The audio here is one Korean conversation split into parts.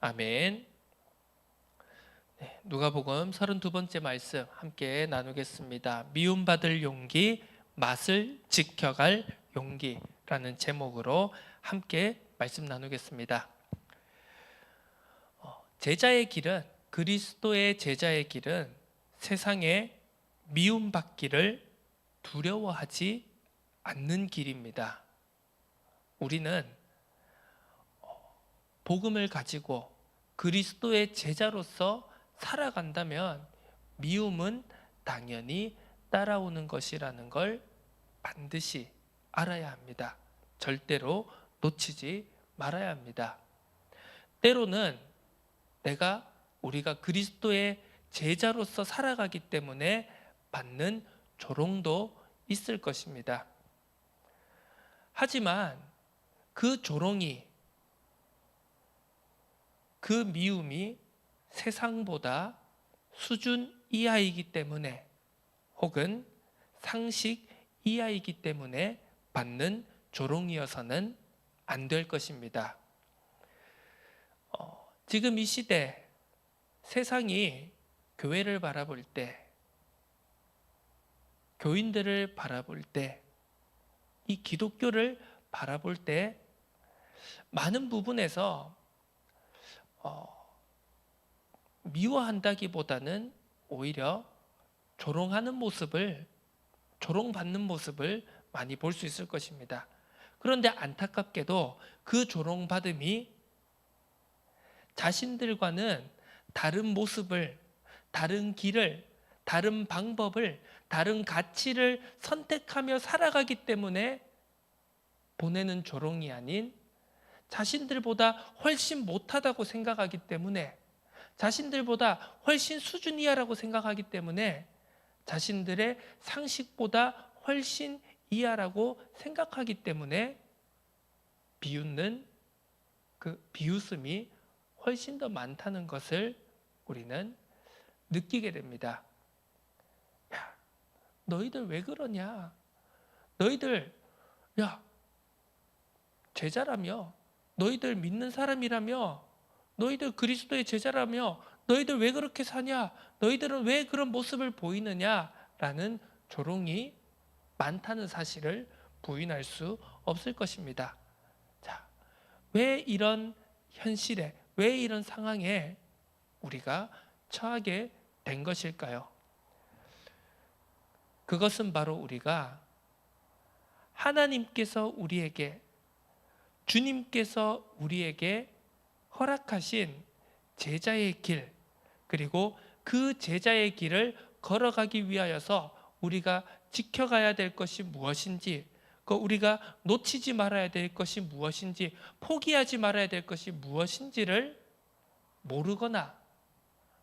아멘. 네, 누가복음 32번째 말씀 함께 나누겠습니다. 미움받을 용기, 맛을 지켜갈 용기라는 제목으로 함께 말씀 나누겠습니다. 제자의 길은, 그리스도의 제자의 길은 세상에 미움받기를 두려워하지 않는 길입니다. 우리는 복음을 가지고 그리스도의 제자로서 살아간다면 미움은 당연히 따라오는 것이라는 걸 반드시 알아야 합니다. 절대로 놓치지 말아야 합니다. 때로는 우리가 그리스도의 제자로서 살아가기 때문에 받는 조롱도 있을 것입니다. 하지만 그 조롱이, 그 미움이 세상보다 수준 이하이기 때문에 혹은 상식 이하이기 때문에 받는 조롱이어서는 안 될 것입니다. 지금 이 시대 세상이 교회를 바라볼 때, 교인들을 바라볼 때, 이 기독교를 바라볼 때 많은 부분에서 미워한다기보다는 오히려 조롱받는 모습을 많이 볼 수 있을 것입니다. 그런데 안타깝게도 그 조롱받음이 자신들과는 다른 모습을, 다른 길을, 다른 방법을, 다른 가치를 선택하며 살아가기 때문에 보내는 조롱이 아닌 자신들보다 훨씬 못하다고 생각하기 때문에, 자신들보다 훨씬 수준 이하라고 생각하기 때문에 자신들의 상식보다 훨씬 이하라고 생각하기 때문에 비웃는 그 비웃음이 훨씬 더 많다는 것을 우리는 느끼게 됩니다. 야, 너희들 왜 그러냐? 너희들, 제자라며, 너희들 믿는 사람이라며, 너희들 그리스도의 제자라며, 너희들 왜 그렇게 사냐? 너희들은 왜 그런 모습을 보이느냐? 라는 조롱이 많다는 사실을 부인할 수 없을 것입니다. 자, 왜 이런 현실에, 왜 이런 상황에 우리가 처하게 된 것일까요? 그것은 바로 우리가 하나님께서 주님께서 우리에게 허락하신 제자의 길, 그리고 그 제자의 길을 걸어가기 위하여서 우리가 지켜가야 될 것이 무엇인지, 우리가 놓치지 말아야 될 것이 무엇인지, 포기하지 말아야 될 것이 무엇인지를 모르거나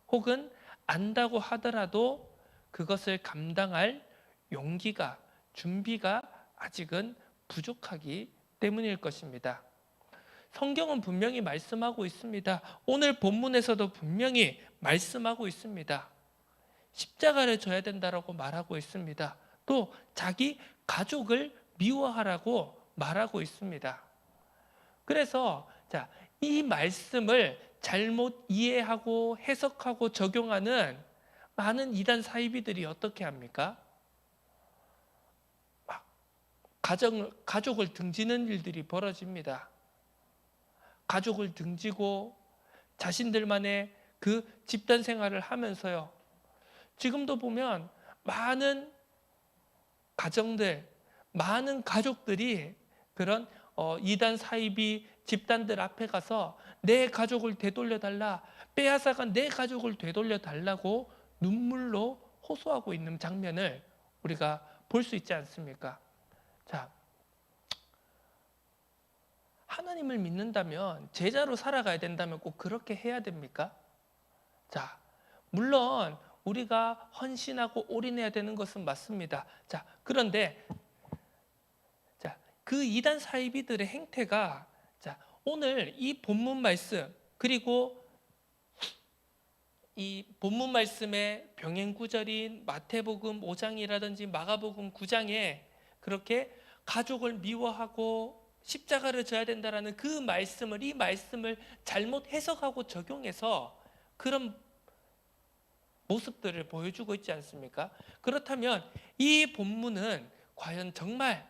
혹은 안다고 하더라도 그것을 감당할 용기가, 준비가 아직은 부족하기 때문일 것입니다. 성경은 분명히 말씀하고 있습니다. 오늘 본문에서도 분명히 말씀하고 있습니다. 십자가를 져야 된다라고 말하고 있습니다. 또 자기 가족을 미워하라고 말하고 있습니다. 그래서 이 말씀을 잘못 이해하고 해석하고 적용하는 많은 이단 사이비들이 어떻게 합니까? 가족을 등지는 일들이 벌어집니다. 가족을 등지고 자신들만의 그 집단 생활을 하면서요. 지금도 보면 많은 가정들, 많은 가족들이 그런 이단 사이비 집단들 앞에 가서 내 가족을 되돌려달라, 빼앗아간 내 가족을 되돌려달라고 눈물로 호소하고 있는 장면을 우리가 볼 수 있지 않습니까? 자, 하나님을 믿는다면, 제자로 살아가야 된다면 꼭 그렇게 해야 됩니까? 자, 물론 우리가 헌신하고 올인해야 되는 것은 맞습니다. 그런데 그 이단 사이비들의 행태가 오늘 이 본문 말씀, 그리고 이 본문 말씀의 병행 구절인 마태복음 5장이라든지 마가복음 9장에 그렇게 가족을 미워하고 십자가를 져야 된다라는 그 말씀을, 이 말씀을 잘못 해석하고 적용해서 그런 모습들을 보여주고 있지 않습니까? 그렇다면 이 본문은 과연 정말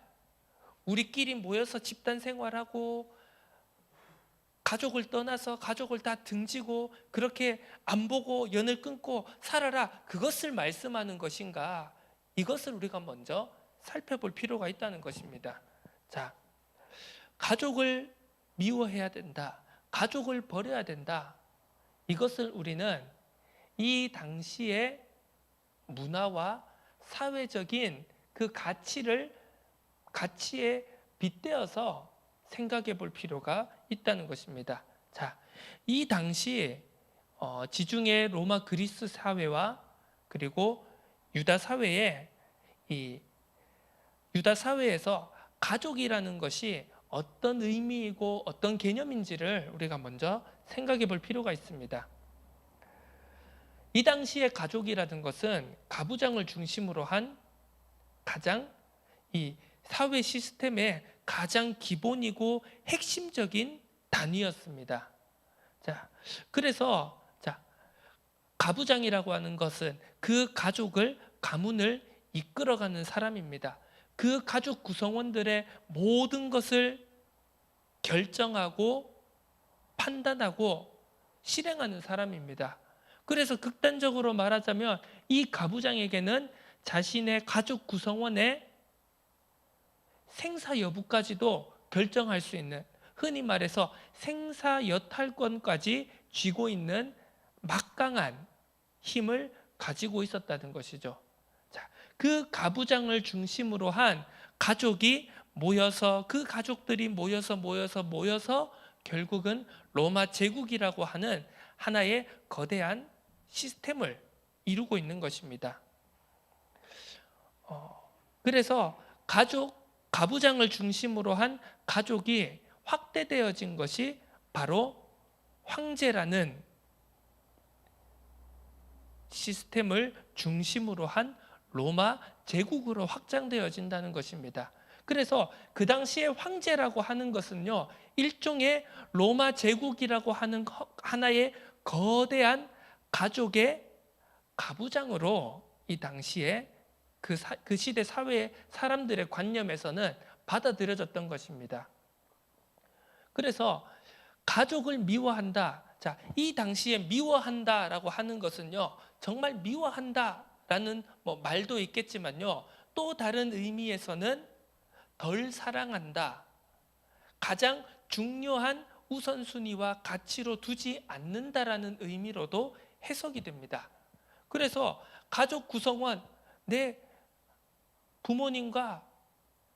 우리끼리 모여서 집단 생활하고 가족을 떠나서 가족을 다 등지고 그렇게 안 보고 연을 끊고 살아라, 그것을 말씀하는 것인가? 이것을 우리가 먼저 살펴볼 필요가 있다는 것입니다. 자, 가족을 미워해야 된다, 가족을 버려야 된다, 이것을 우리는 이 당시의 문화와 사회적인 그 가치에 빗대어서 생각해 볼 필요가 있다는 것입니다. 자, 이 당시 지중해 로마 그리스 사회와 그리고 유다 사회에, 이 유다 사회에서 가족이라는 것이 어떤 의미이고 어떤 개념인지를 우리가 먼저 생각해 볼 필요가 있습니다. 이 당시의 가족이라는 것은 가부장을 중심으로 한 가장 이 사회 시스템의 가장 기본이고 핵심적인 단위였습니다. 자, 그래서 가부장이라고 하는 것은 그 가족을, 가문을 이끌어가는 사람입니다. 그 가족 구성원들의 모든 것을 결정하고 판단하고 실행하는 사람입니다. 그래서 극단적으로 말하자면 이 가부장에게는 자신의 가족 구성원의 생사 여부까지도 결정할 수 있는, 흔히 말해서 생사 여탈권까지 쥐고 있는 막강한 힘을 가지고 있었다는 것이죠. 자, 그 가부장을 중심으로 한 가족이 모여서, 그 가족들이 모여서 결국은 로마 제국이라고 하는 하나의 거대한 시스템을 이루고 있는 것입니다. 그래서 가부장을 중심으로 한 가족이 확대되어진 것이 바로 황제라는 시스템을 중심으로 한 로마 제국으로 확장되어진다는 것입니다. 그래서 그 당시에 황제라고 하는 것은요, 일종의 로마 제국이라고 하는 하나의 거대한 가족의 가부장으로 이 당시에 그 시대 사회 사람들의 관념에서는 받아들여졌던 것입니다. 그래서 가족을 미워한다. 자, 이 당시에 미워한다라고 하는 것은요, 정말 미워한다라는 말도 있겠지만요, 또 다른 의미에서는 덜 사랑한다, 가장 중요한 우선순위와 가치로 두지 않는다라는 의미로도 해석이 됩니다. 그래서 가족 구성원, 내 부모님과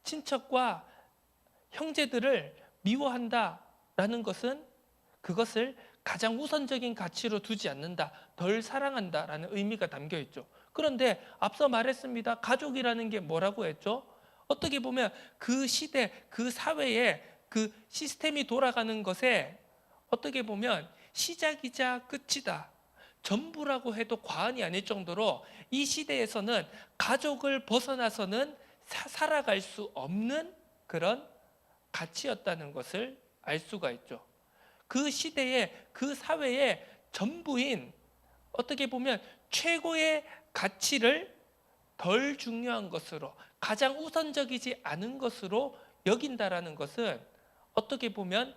친척과 형제들을 미워한다라는 것은 그것을 가장 우선적인 가치로 두지 않는다, 덜 사랑한다라는 의미가 담겨 있죠. 그런데 앞서 말했습니다. 가족이라는 게 뭐라고 했죠? 어떻게 보면 그 시대, 그 사회에 그 시스템이 돌아가는 것에 어떻게 보면 시작이자 끝이다, 전부라고 해도 과언이 아닐 정도로 이 시대에서는 가족을 벗어나서는 살아갈 수 없는 그런 가치였다는 것을 알 수가 있죠. 그 시대에, 그 사회의 전부인, 어떻게 보면 최고의 가치를 덜 중요한 것으로, 가장 우선적이지 않은 것으로 여긴다라는 것은 어떻게 보면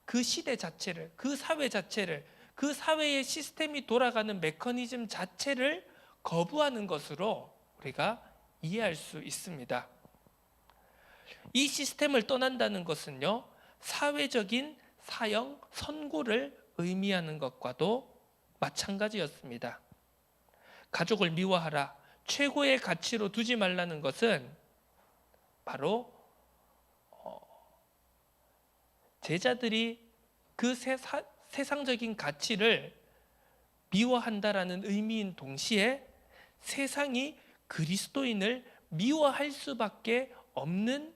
그 시대 자체를, 그 사회 자체를, 그 사회의 시스템이 돌아가는 메커니즘 자체를 거부하는 것으로 우리가 이해할 수 있습니다. 이 시스템을 떠난다는 것은요, 사회적인 사형, 선고를 의미하는 것과도 마찬가지였습니다. 가족을 미워하라, 최고의 가치로 두지 말라는 것은 바로 제자들이 그 세상적인 가치를 미워한다라는 의미인 동시에 세상이 그리스도인을 미워할 수밖에 없는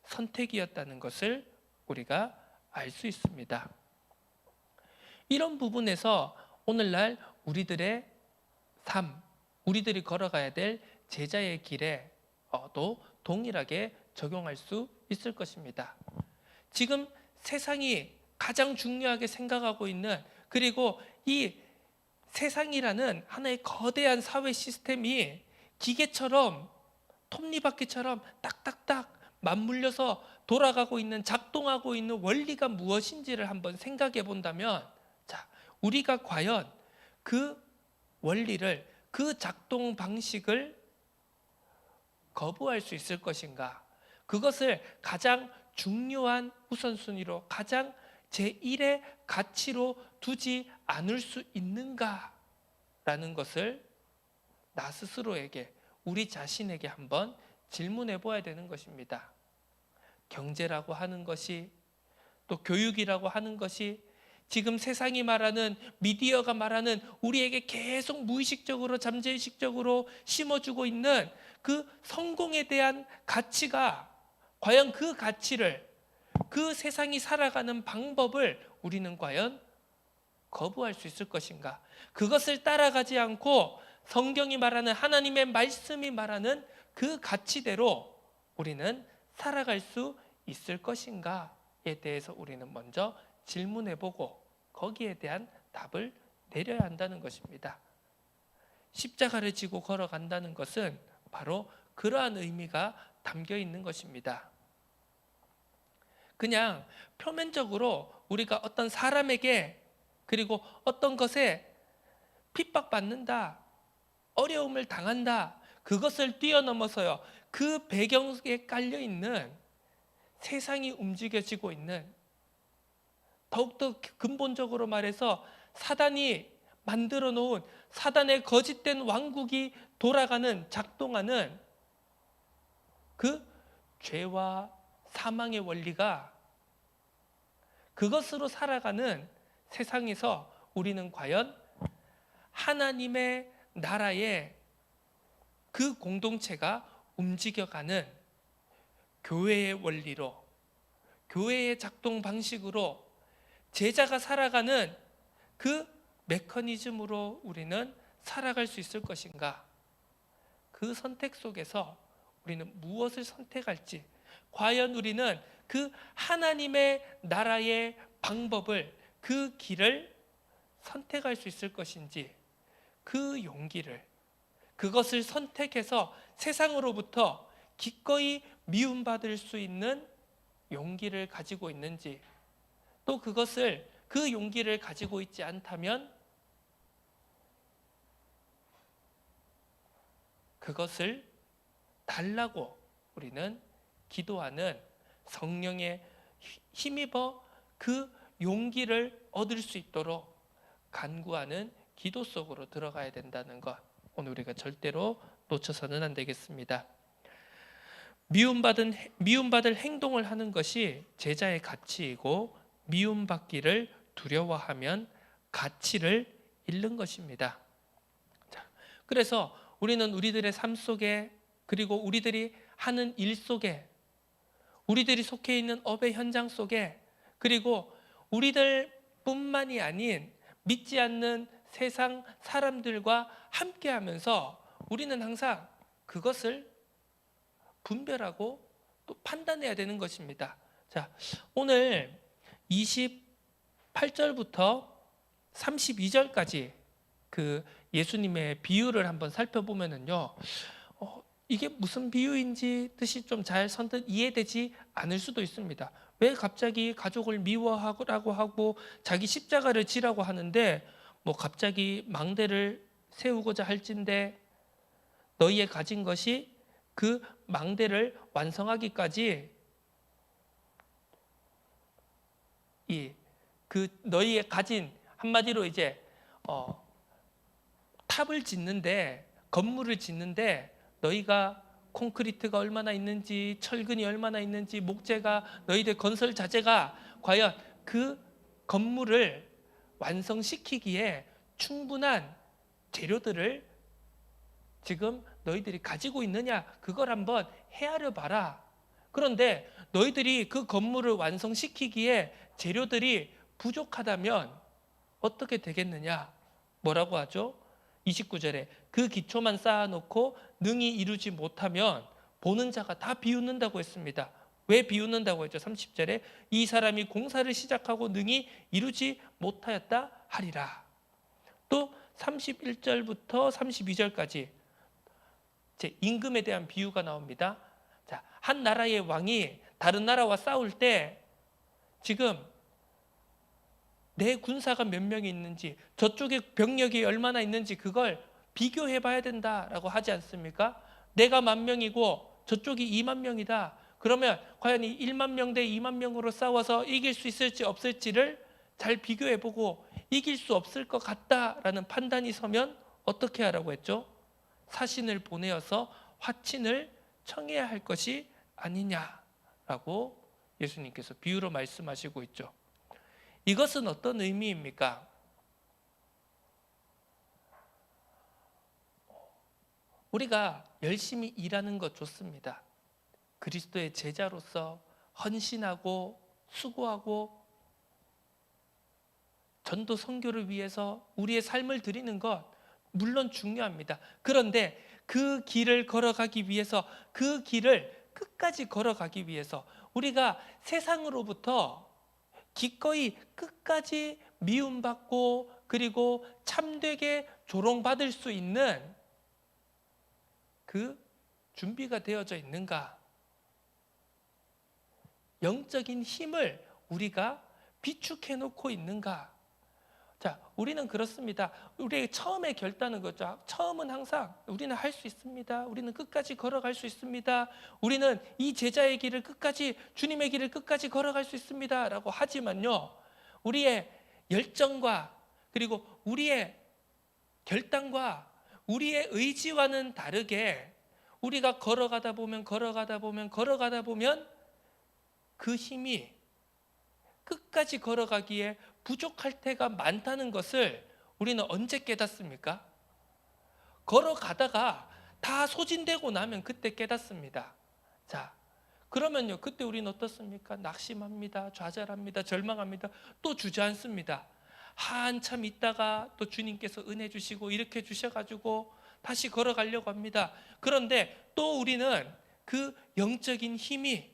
선택이었다는 것을 우리가 알 수 있습니다. 이런 부분에서 오늘날 우리들의 삶, 우리들이 걸어가야 될 제자의 길에도 동일하게 적용할 수 있을 것입니다. 지금 세상이 가장 중요하게 생각하고 있는, 그리고 이 세상이라는 하나의 거대한 사회 시스템이 기계처럼, 톱니바퀴처럼 딱딱딱 맞물려서 돌아가고 있는, 작동하고 있는 원리가 무엇인지를 한번 생각해 본다면, 자, 우리가 과연 그 원리를, 그 작동 방식을 거부할 수 있을 것인가? 그것을 가장 중요한 우선순위로, 가장 제1의 가치로 두지 않을 수 있는가라는 것을 나 스스로에게, 우리 자신에게 한번 질문해 보아야 되는 것입니다. 경제라고 하는 것이, 또 교육이라고 하는 것이, 지금 세상이 말하는, 미디어가 말하는, 우리에게 계속 무의식적으로, 잠재의식적으로 심어주고 있는 그 성공에 대한 가치가, 과연 그 가치를, 그 세상이 살아가는 방법을 우리는 과연 거부할 수 있을 것인가? 그것을 따라가지 않고 성경이 말하는, 하나님의 말씀이 말하는 그 가치대로 우리는 살아갈 수 있을 것인가에 대해서 우리는 먼저 질문해보고 거기에 대한 답을 내려야 한다는 것입니다. 십자가를 지고 걸어간다는 것은 바로 그러한 의미가 담겨 있는 것입니다. 그냥 표면적으로 우리가 어떤 사람에게, 그리고 어떤 것에 핍박받는다, 어려움을 당한다, 그것을 뛰어넘어서요, 그 배경에 깔려있는 세상이 움직여지고 있는, 더욱더 근본적으로 말해서 사단이 만들어 놓은, 사단의 거짓된 왕국이 돌아가는, 작동하는 그 죄와 사망의 원리가, 그것으로 살아가는 세상에서 우리는 과연 하나님의 나라의 그 공동체가 움직여가는 교회의 원리로, 교회의 작동 방식으로, 제자가 살아가는 그 메커니즘으로 우리는 살아갈 수 있을 것인가? 그 선택 속에서 우리는 무엇을 선택할지, 과연 우리는 그 하나님의 나라의 방법을, 그 길을 선택할 수 있을 것인지, 그 용기를, 그것을 선택해서 세상으로부터 기꺼이 미움받을 수 있는 용기를 가지고 있는지, 또 그것을, 그 용기를 가지고 있지 않다면 그것을 달라고 우리는 기도하는, 성령에 힘입어 그 용기를 얻을 수 있도록 간구하는 기도 속으로 들어가야 된다는 것, 오늘 우리가 절대로 놓쳐서는 안 되겠습니다. 미움받을 행동을 하는 것이 제자의 가치이고, 미움받기를 두려워하면 가치를 잃는 것입니다. 그래서 우리는 우리들의 삶 속에, 그리고 우리들이 하는 일 속에, 우리들이 속해 있는 업의 현장 속에, 그리고 우리들뿐만이 아닌 믿지 않는 세상 사람들과 함께하면서 우리는 항상 그것을 분별하고 또 판단해야 되는 것입니다. 자, 오늘 28절부터 32절까지 그 예수님의 비유를 한번 살펴보면은요, 이게 무슨 비유인지 뜻이 좀 잘 선뜻 이해되지 않을 수도 있습니다. 왜 갑자기 가족을 미워하라고 하고 자기 십자가를 지라고 하는데, 뭐 갑자기 망대를 세우고자 할진대 너희의 가진 것이 그 망대를 완성하기까지, 그 너희의 가진, 한마디로 이제 탑을 짓는데, 건물을 짓는데 너희가 콘크리트가 얼마나 있는지, 철근이 얼마나 있는지, 목재가, 너희들 건설 자재가 과연 그 건물을 완성시키기에 충분한 재료들을 지금 너희들이 가지고 있느냐, 그걸 한번 헤아려 봐라. 그런데 너희들이 그 건물을 완성시키기에 재료들이 부족하다면 어떻게 되겠느냐? 뭐라고 하죠? 29절에 그 기초만 쌓아놓고 능히 이루지 못하면 보는 자가 다 비웃는다고 했습니다. 왜 비웃는다고 했죠? 30절에 이 사람이 공사를 시작하고 능히 이루지 못하였다 하리라. 또 31절부터 32절까지 제 임금에 대한 비유가 나옵니다. 자, 한 나라의 왕이 다른 나라와 싸울 때 지금 내 군사가 몇 명이 있는지, 저쪽에 병력이 얼마나 있는지 그걸 비교해 봐야 된다라고 하지 않습니까? 내가 10,000명이고 저쪽이 20,000명이다. 그러면 과연 이 10,000명 대 20,000명으로 싸워서 이길 수 있을지 없을지를 잘 비교해 보고 이길 수 없을 것 같다라는 판단이 서면 어떻게 하라고 했죠? 사신을 보내어서 화친을 청해야 할 것이 아니냐라고 예수님께서 비유로 말씀하시고 있죠. 이것은 어떤 의미입니까? 우리가 열심히 일하는 것 좋습니다. 그리스도의 제자로서 헌신하고 수고하고 전도 선교를 위해서 우리의 삶을 드리는 것 물론 중요합니다. 그런데 그 길을 걸어가기 위해서, 그 길을 끝까지 걸어가기 위해서 우리가 세상으로부터 기꺼이 끝까지 미움받고 그리고 참되게 조롱받을 수 있는 그 준비가 되어져 있는가? 영적인 힘을 우리가 비축해 놓고 있는가? 자, 우리는 그렇습니다. 우리의 처음에 결단은 거죠. 처음은 항상 우리는 할 수 있습니다. 우리는 끝까지 걸어갈 수 있습니다. 우리는 이 제자의 길을 끝까지, 주님의 길을 끝까지 걸어갈 수 있습니다. 라고 하지만요, 우리의 열정과 그리고 우리의 결단과 우리의 의지와는 다르게 우리가 걸어가다 보면 그 힘이 끝까지 걸어가기에 부족할 때가 많다는 것을 우리는 언제 깨닫습니까? 걸어가다가 다 소진되고 나면 그때 깨닫습니다. 자, 그러면요, 그때 우리는 어떻습니까? 낙심합니다, 좌절합니다, 절망합니다, 또 주저앉습니다. 한참 있다가 또 주님께서 은혜 주시고 일으켜 주셔가지고 다시 걸어가려고 합니다. 그런데 또 우리는 그 영적인 힘이,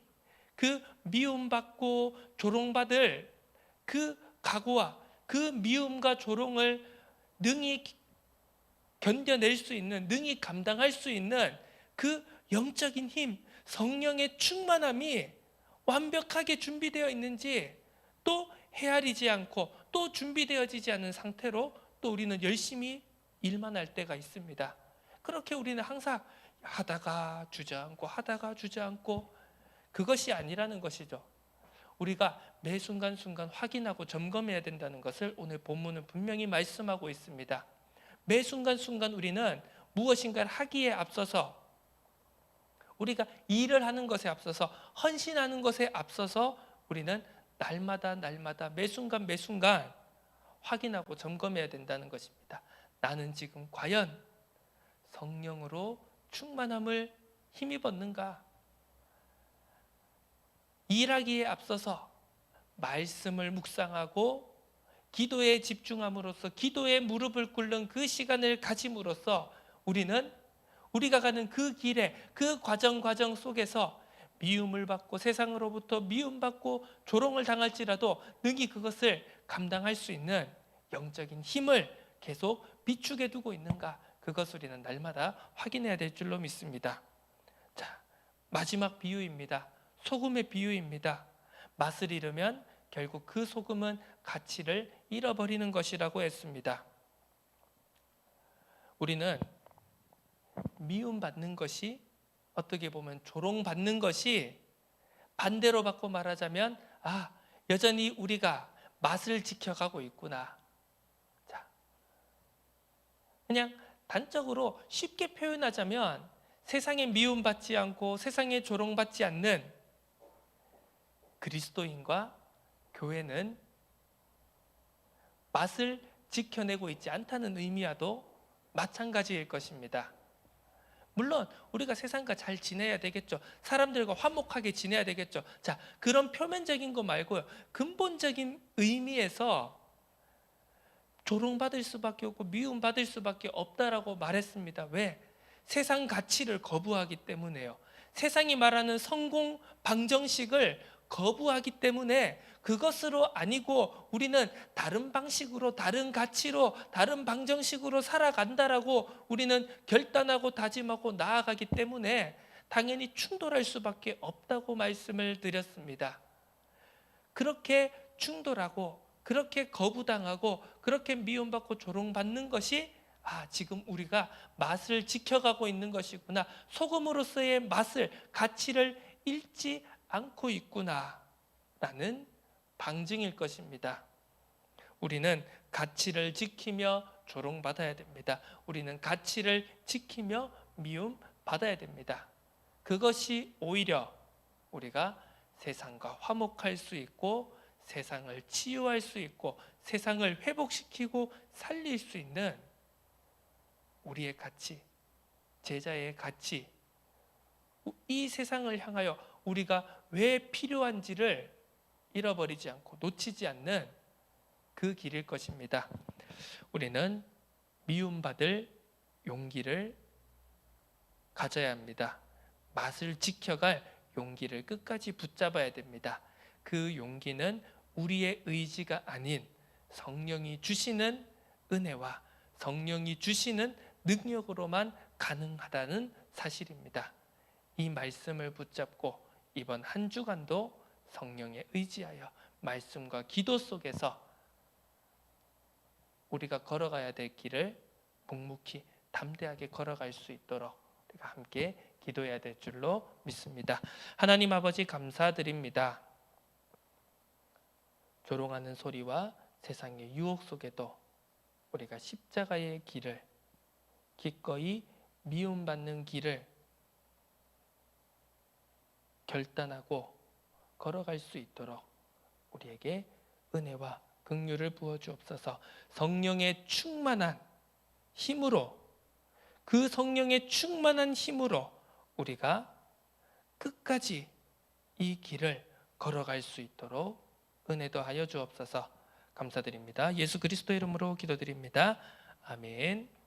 그 미움받고 조롱받을 그 각오와 그 미움과 조롱을 능히 견뎌낼 수 있는, 능히 감당할 수 있는 그 영적인 힘, 성령의 충만함이 완벽하게 준비되어 있는지 또 헤아리지 않고 또 준비되어지지 않은 상태로 또 우리는 열심히 일만 할 때가 있습니다. 그렇게 우리는 항상 하다가 주저앉고 그것이 아니라는 것이죠. 우리가 매 순간순간 확인하고 점검해야 된다는 것을 오늘 본문은 분명히 말씀하고 있습니다. 매 순간순간 우리는 무엇인가를 하기에 앞서서, 우리가 일을 하는 것에 앞서서, 헌신하는 것에 앞서서 우리는 날마다 매 순간 확인하고 점검해야 된다는 것입니다. 나는 지금 과연 성령으로 충만함을 힘입었는가? 일하기에 앞서서 말씀을 묵상하고 기도에 집중함으로써, 기도에 무릎을 꿇는 그 시간을 가짐으로써 우리가 가는 그 길에, 그 과정 속에서 미움을 받고 세상으로부터 미움받고 조롱을 당할지라도 능히 그것을 감당할 수 있는 영적인 힘을 계속 비축해 두고 있는가, 그것을 우리는 날마다 확인해야 될 줄로 믿습니다. 자, 마지막 비유입니다. 소금의 비유입니다. 맛을 잃으면 결국 그 소금은 가치를 잃어버리는 것이라고 했습니다. 우리는 미움받는 것이, 어떻게 보면 조롱받는 것이, 반대로 바꿔 말하자면 여전히 우리가 맛을 지켜가고 있구나. 자, 그냥 단적으로 쉽게 표현하자면 세상에 미움받지 않고 세상에 조롱받지 않는 그리스도인과 교회는 맛을 지켜내고 있지 않다는 의미와도 마찬가지일 것입니다. 물론 우리가 세상과 잘 지내야 되겠죠. 사람들과 화목하게 지내야 되겠죠. 자, 그런 표면적인 거 말고요, 근본적인 의미에서 조롱받을 수밖에 없고 미움받을 수밖에 없다라고 말했습니다. 왜? 세상 가치를 거부하기 때문에요. 세상이 말하는 성공 방정식을 거부하기 때문에 그것으로 아니고 우리는 다른 방식으로, 다른 가치로, 다른 방정식으로 살아간다라고 우리는 결단하고 다짐하고 나아가기 때문에 당연히 충돌할 수밖에 없다고 말씀을 드렸습니다. 그렇게 충돌하고 그렇게 거부당하고 그렇게 미움받고 조롱받는 것이 지금 우리가 맛을 지켜가고 있는 것이구나, 소금으로서의 맛을, 가치를 잃지 않고 있구나 라는 방증일 것입니다. 우리는 가치를 지키며 조롱받아야 됩니다. 우리는 가치를 지키며 미움받아야 됩니다. 그것이 오히려 우리가 세상과 화목할 수 있고 세상을 치유할 수 있고 세상을 회복시키고 살릴 수 있는 우리의 가치, 제자의 가치, 이 세상을 향하여 우리가 왜 필요한지를 잃어버리지 않고 놓치지 않는 그 길일 것입니다. 우리는 미움받을 용기를 가져야 합니다. 맛을 지켜갈 용기를 끝까지 붙잡아야 됩니다. 그 용기는 우리의 의지가 아닌 성령이 주시는 은혜와 성령이 주시는 능력으로만 가능하다는 사실입니다. 이 말씀을 붙잡고 이번 한 주간도 성령에 의지하여 말씀과 기도 속에서 우리가 걸어가야 될 길을 묵묵히 담대하게 걸어갈 수 있도록 우리가 함께 기도해야 될 줄로 믿습니다. 하나님 아버지, 감사드립니다. 조롱하는 소리와 세상의 유혹 속에도 우리가 십자가의 길을, 기꺼이 미움받는 길을 결단하고 걸어갈 수 있도록 우리에게 은혜와 긍휼을 부어 주옵소서. 성령의 충만한 힘으로, 그 성령의 충만한 힘으로 우리가 끝까지 이 길을 걸어갈 수 있도록 은혜도 하여 주옵소서. 감사드립니다. 예수 그리스도의 이름으로 기도드립니다. 아멘.